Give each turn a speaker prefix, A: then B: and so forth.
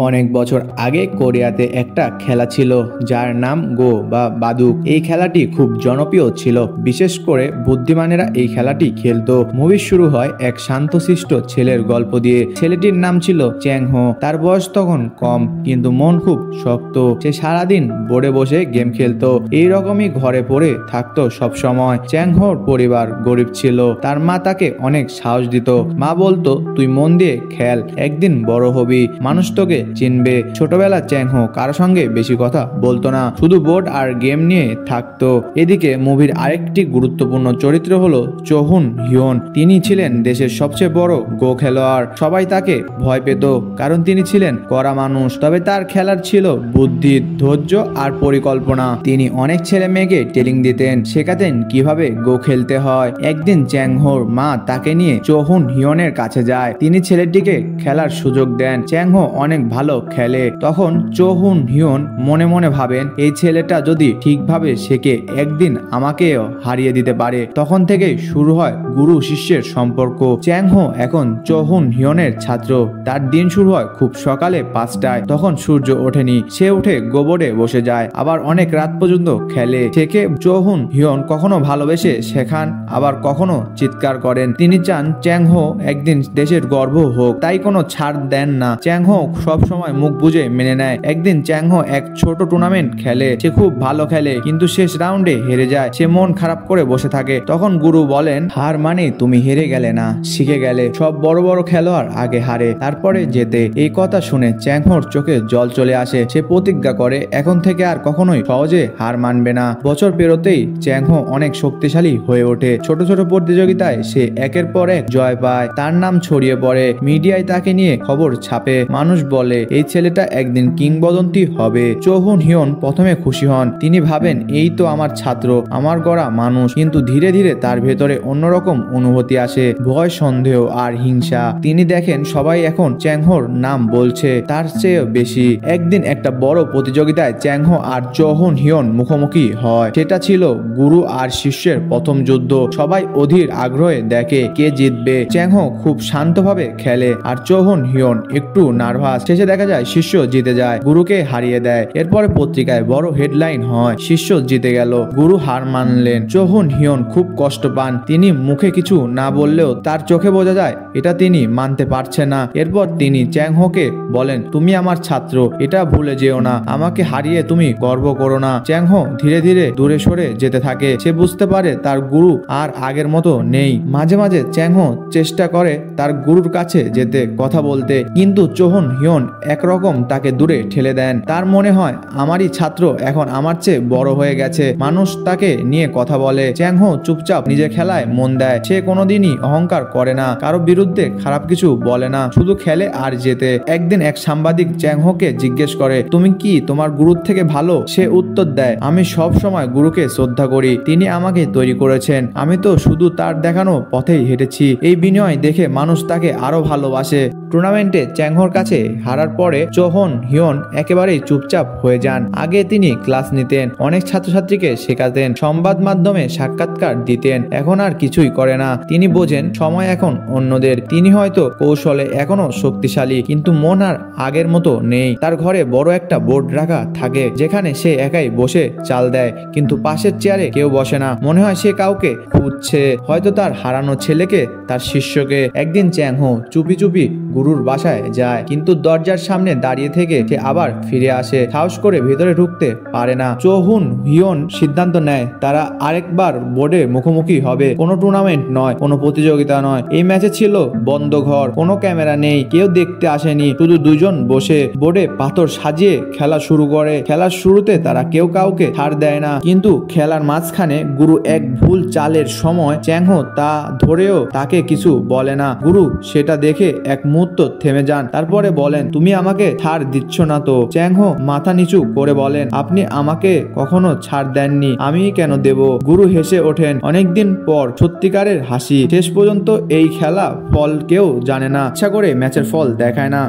A: অনেক বছর আগে কোরিয়াতে একটা খেলা ছিল যার নাম গো বা বাদুক। এই খেলাটি খুব জনপ্রিয় ছিল, বিশেষ করে বুদ্ধিমানেরা এই খেলাটি খেলতো। মুভি শুরু হয় এক শান্তশিষ্ট ছেলের গল্প দিয়ে। ছেলেটির নাম ছিল চ্যাং হো। তার বয়স তখন কম, কিন্তু মন খুব শক্ত। সে সারাদিন বোর্ডে বসে গেম খেলতো, এইরকমই ঘরে পড়ে থাকতো সব সময়। চ্যাং হোর পরিবার গরিব ছিল, তার মা তাকে অনেক সাহস দিত। মা বলতো, তুই মন দিয়ে খেল, একদিন বড় হবি, মানুষ তোকে চিনবে। ছোটবেলা চ্যাং হো কারো সঙ্গে বেশি কথা বলতো না, শুধু বোর্ড আর গেম নিয়ে থাকতো। এদিকে মুভির আরেকটি গুরুত্বপূর্ণ চরিত্র হলো চোহুন হিয়ন। তিনি ছিলেন দেশের সবচেয়ে বড় গো খেলোয়াড়। সবাই তাকে ভয় পেত, কারণ তিনি ছিলেন কড়া মানুষ। তবে তার খেলার ছিল বুদ্ধি, ধৈর্য আর পরিকল্পনা। তিনি অনেক ছেলে মেয়েকে ট্রেনিং দিতেন, শেখাতেন কিভাবে গো খেলতে হয়। একদিন চ্যাং হোর মা তাকে নিয়ে চোহুন হিয়নের কাছে যায়। তিনি ছেলেটিকে খেলার সুযোগ দেন। চ্যাং হো অনেক ভালো খেলে। তখন চোহুন হিয়ন মনে মনে ভাবেন, এই ছেলেটা যদি ঠিকভাবে শেখে একদিন আমাকেও হারিয়ে দিতে পারে। তখন থেকেই শুরু হয় গুরু শিষ্যের সম্পর্ক। চ্যাং হো এখন চোহুন হিয়নের ছাত্র। তার দিন শুরু হয় খুব সকালে 5টায়, তখন সূর্য ওঠেনি। সে উঠে গোবরে বসে যায়, আবার অনেক রাত পর্যন্ত খেলে। শেখে চোহুন হিয়ন কখনো ভালোবেসে শেখান, আবার কখনো চিৎকার করেন। তিনি চান চ্যাং হো একদিন দেশের গর্ব হোক, তাই কোনো ছাড় দেন না। চ্যাং হো সব সময় মুখ বুজে মেনে নেয়। একদিন চ্যাং হো এক ছোট টুর্নামেন্ট খেলে। সে খুব ভালো খেলে, কিন্তু শেষ রাউন্ডে হেরে যায়। সে মন খারাপ করে বসে থাকে। তখন গুরু বলেন, হার মানে তুমি হেরে গেলে না, শিখে গেলে। সব বড় বড় খেলোয়াড় আগে হারে, তারপরে জেতে। এই কথা শুনে চ্যাং হোর চোখে জল চলে আসে। সে প্রতিজ্ঞা করে এখন থেকে আর কখনোই সহজে হার মানবে না। বছর পেরোতেই চ্যাং হো অনেক শক্তিশালী হয়ে ওঠে। ছোট ছোট প্রতিযোগিতায় সে একের পর এক জয় পায়। তার নাম ছড়িয়ে পড়ে, মিডিয়ায় তাকে নিয়ে খবর ছাপে। মানুষ বলে এই ছেলেটা একদিন কিংবদন্তি হবে। চোহুন হিয়ন প্রথমে খুশি হন। তিনি ভাবেন, এই তো আমার ছাত্র, আমার গড়া মানুষ। কিন্তু ধীরে ধীরে তার ভেতরে অন্যরকম অনুভূতি আসে, ভয়, সন্দেহ আর হিংসা। তিনি দেখেন সবাই এখন চ্যাং হোর নাম বলছে, তার চেয়ে বেশি। একদিন একটা বড় প্রতিযোগিতায় চ্যাং হো আর চোহুন হিয়ন মুখোমুখি হয়। সেটা ছিল গুরু আর শিষ্যের প্রথম যুদ্ধ। সবাই অধীর আগ্রহে দেখে কে জিতবে। চ্যাং হো খুব শান্তভাবে খেলে, আর চোহুন হিয়ন একটু নার্ভাস। শেষে দেখা যায় শিষ্য জিতে যায়, গুরুকে হারিয়ে দেয়। এরপরে পত্রিকায় বড় হেডলাইন হয়, শিষ্য জিতে গেল, গুরু হার মানলেন। চোহুন হিয়ন খুব কষ্ট পান। তিনি মুখে কিছু না বললেও তার চোখে বোঝা যায় এটা তিনি মানতে পারছে না। এরপর তিনি চ্যাং হোকে বলেন, তুমি আমার ছাত্র, এটা ভুলে যেও না। আমাকে হারিয়ে তুমি গর্ব করো না। চ্যাং হো ধীরে ধীরে দূরে সরে যেতে থাকে। সে বুঝতে পারে তার গুরু আর আগের মতো নেই। মাঝে মাঝে চ্যাং হো চেষ্টা করে তার গুরুর কাছে যেতে, কথা বলতে, কিন্তু চোহুন হিয়ন একরকম তাকে দূরে ঠেলে দেন। তার মনে হয় আমারই ছাত্র এখন আমার চেয়ে বড় হয়ে গেছে, মানুষ তাকে নিয়ে কথা বলে। চ্যাং হো চুপচাপ নিজের খেলায় মন দেয়। সে কোনোদিনই অহংকার করে না, কারো বিরুদ্ধে খারাপ কিছু বলে না, শুধু খেলে আর জেতে। একদিন এক সাংবাদিক চ্যাং হোকে জিজ্ঞেস করে, তুমি কি তোমার গুরুর থেকে ভালো? সে উত্তর দেয়, আমি সব সময় গুরুকে শ্রদ্ধা করি, তিনি আমাকে তৈরি করেছেন, আমি তো শুধু তার দেখানো পথেই হেঁটেছি। এই বিনয় দেখে মানুষ তাকে আরো ভালোবাসে। টুর্নামেন্টে চ্যাং হোর কাছে হারার পরে চোহুন হিয়ন একেবারেই চুপচাপ হয়ে যান। আগে তিনি ক্লাস নিতেন, অনেক ছাত্রছাত্রীকে শেখাতেন, সংবাদ মাধ্যমে সাক্ষাৎকার দিতেন। এখন আর কিছুই করে না। তিনি বোঝেন সময় এখন অন্যদের। তিনি হয়তো কৌশলে এখনো শক্তিশালী, কিন্তু মন আর আগের মতো নেই। তার ঘরে বড় একটা বোর্ড রাখা থাকে, যেখানে সে একাই বসে চাল দেয়, কিন্তু পাশের চেয়ারে কেউ বসে না। মনে হয় সে কাউকে খুঁজছে, হয়তো তার হারানো ছেলেকে, তার শিষ্যকে। একদিন চ্যাং হো চুপি চুপি গুরুর বাসায় যায়, কিন্তু দরজার সামনে দাঁড়িয়ে থেকে সে আবার ফিরে আসে। সাহস করে ভেতরে ঢুকতে পারে না। চোহুন হিয়ন সিদ্ধান্ত নেয় তারা আরেকবার বোর্ডে মুখোমুখি হবে। কোনো টুর্নামেন্ট নয়, কোনো প্রতিযোগিতা নয়। এই ম্যাচে ছিল বন্ধ ঘর, কোনো ক্যামেরা নেই, কেউ দেখতে আসেনি, শুধু দুজন বসে বোর্ডে পাথর সাজিয়ে খেলা শুরু করে। খেলার শুরুতে তারা কেউ কাউকে ছাড় দেয় না, কিন্তু খেলার মাঝখানে গুরু এক ভুল চালের সময় চ্যাং হো তা ধরেও তাকে কিছু বলে না। গুরু সেটা দেখে এক মুহূর্ত থেমে যান, তারপরে বলেন, তুমি আমাকে ছাড় দিচ্ছ না তো? চ্যাং হো মাথা নিচু করে বলেন, আপনি আমাকে কখনো ছাড় দেননি, আমি কেন দেব? গুরু হেসে ওঠেন, অনেকদিন পর সত্যিকারের হাসি। শেষ পর্যন্ত এই খেলা ফল কেউ জানে না, ইচ্ছা করে ম্যাচের ফল দেখায় না।